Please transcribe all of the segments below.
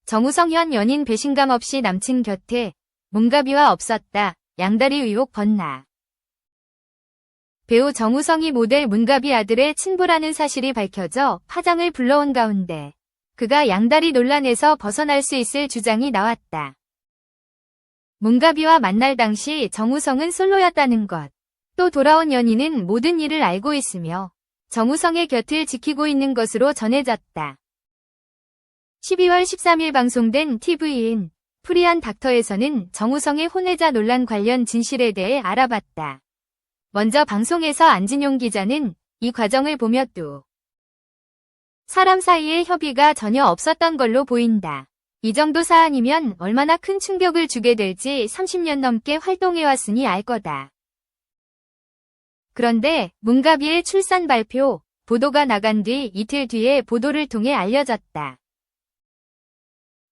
정우성 현 연인 배신감 없이 남친 곁에 문가비와 없었다. 양다리 의혹 번나. 배우 정우성이 모델 문가비 아들의 친부라는 사실이 밝혀져 파장을 불러온 가운데 그가 양다리 논란에서 벗어날 수 있을 주장이 나왔다. 문가비와 만날 당시 정우성은 솔로였다는 것. 또 돌아온 연인은 모든 일을 알고 있으며 정우성의 곁을 지키고 있는 것으로 전해졌다. 12월 13일 방송된 TVN 프리한 닥터에서는 정우성의 혼외자 논란 관련 진실에 대해 알아봤다. 먼저 방송에서 안진용 기자는 이 과정을 보며 또 사람 사이에 협의가 전혀 없었던 걸로 보인다. 이 정도 사안이면 얼마나 큰 충격을 주게 될지 30년 넘게 활동해왔으니 알 거다. 그런데 문가비의 출산 발표, 보도가 나간 뒤 이틀 뒤에 보도를 통해 알려졌다.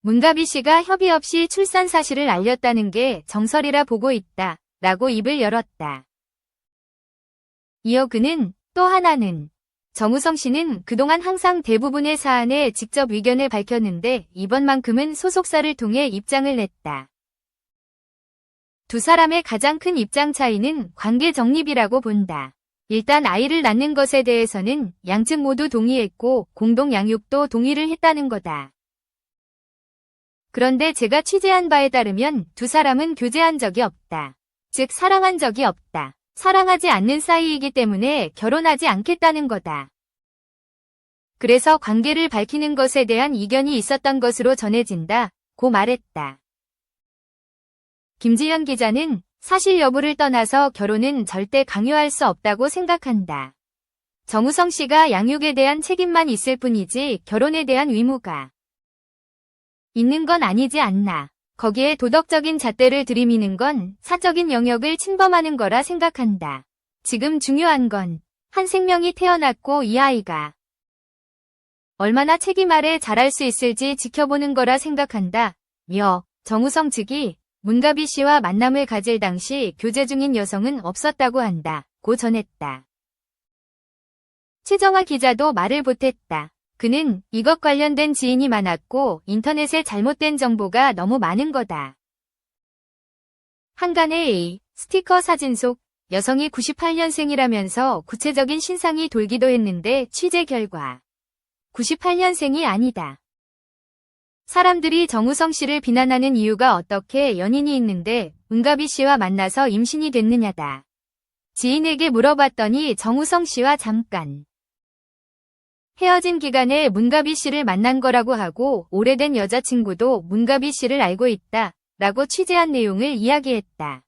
문가비 씨가 협의 없이 출산 사실을 알렸다는 게 정설이라 보고 있다. 라고 입을 열었다. 이어 그는 또 하나는 정우성 씨는 그동안 항상 대부분의 사안에 직접 의견을 밝혔는데 이번만큼은 소속사를 통해 입장을 냈다. 두 사람의 가장 큰 입장 차이는 관계 정립이라고 본다. 일단 아이를 낳는 것에 대해서는 양측 모두 동의했고 공동 양육도 동의를 했다는 거다. 그런데 제가 취재한 바에 따르면 두 사람은 교제한 적이 없다. 즉 사랑한 적이 없다. 사랑하지 않는 사이이기 때문에 결혼하지 않겠다는 거다. 그래서 관계를 밝히는 것에 대한 이견이 있었던 것으로 전해진다. 고 말했다. 김지현 기자는 사실 여부를 떠나서 결혼은 절대 강요할 수 없다고 생각한다. 정우성 씨가 양육에 대한 책임만 있을 뿐이지 결혼에 대한 의무가 있는 건 아니지 않나. 거기에 도덕적인 잣대를 들이미는 건 사적인 영역을 침범하는 거라 생각한다. 지금 중요한 건 한 생명이 태어났고 이 아이가 얼마나 책임 아래 자랄 수 있을지 지켜보는 거라 생각한다. 며 정우성 측이 문가비 씨와 만남을 가질 당시 교제 중인 여성은 없었다고 한다. 고 전했다. 최정화 기자도 말을 보탰다. 그는 이것 관련된 지인이 많았고 인터넷에 잘못된 정보가 너무 많은 거다. 한간의 A 스티커 사진 속 여성이 98년생이라면서 구체적인 신상이 돌기도 했는데 취재 결과 98년생이 아니다. 사람들이 정우성 씨를 비난하는 이유가 어떻게 연인이 있는데 문가비 씨와 만나서 임신이 됐느냐다. 지인에게 물어봤더니 정우성 씨와 잠깐 헤어진 기간에 문가비 씨를 만난 거라고 하고 오래된 여자친구도 문가비 씨를 알고 있다. 라고 취재한 내용을 이야기했다.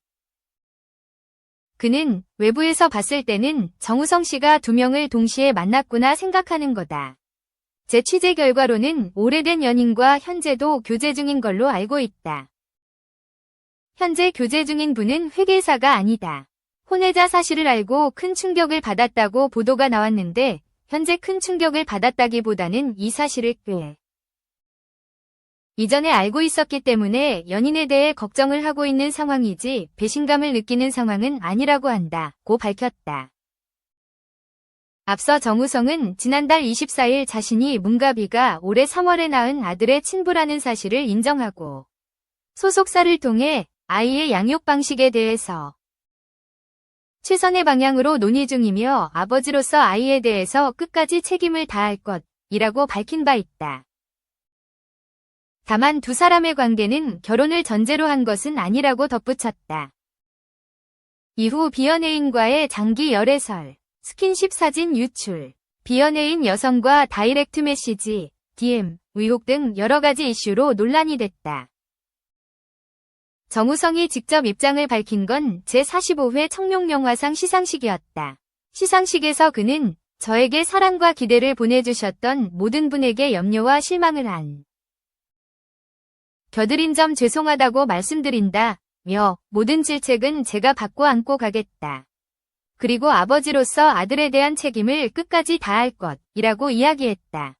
그는 외부에서 봤을 때는 정우성 씨가 두 명을 동시에 만났구나 생각하는 거다. 제 취재 결과로는 오래된 연인과 현재도 교제 중인 걸로 알고 있다. 현재 교제 중인 분은 회계사가 아니다. 혼외자 사실을 알고 큰 충격을 받았다고 보도가 나왔는데 현재 큰 충격을 받았다기보다는 이 사실을 꽤 이전에 알고 있었기 때문에 연인에 대해 걱정을 하고 있는 상황이지 배신감을 느끼는 상황은 아니라고 한다. 고 밝혔다. 앞서 정우성은 지난달 24일 자신이 문가비가 올해 3월에 낳은 아들의 친부라는 사실을 인정하고 소속사를 통해 아이의 양육 방식에 대해서 최선의 방향으로 논의 중이며 아버지로서 아이에 대해서 끝까지 책임을 다할 것이라고 밝힌 바 있다. 다만 두 사람의 관계는 결혼을 전제로 한 것은 아니라고 덧붙였다. 이후 비연예인과의 장기 열애설, 스킨십 사진 유출, 비연예인 여성과 다이렉트 메시지, DM, 의혹 등 여러 가지 이슈로 논란이 됐다. 정우성이 직접 입장을 밝힌 건 제45회 청룡영화상 시상식이었다. 시상식에서 그는 저에게 사랑과 기대를 보내주셨던 모든 분에게 염려와 실망을 한 겨드린 점 죄송하다고 말씀드린다. 며 모든 질책은 제가 받고 안고 가겠다. 그리고 아버지로서 아들에 대한 책임을 끝까지 다할 것이라고 이야기했다.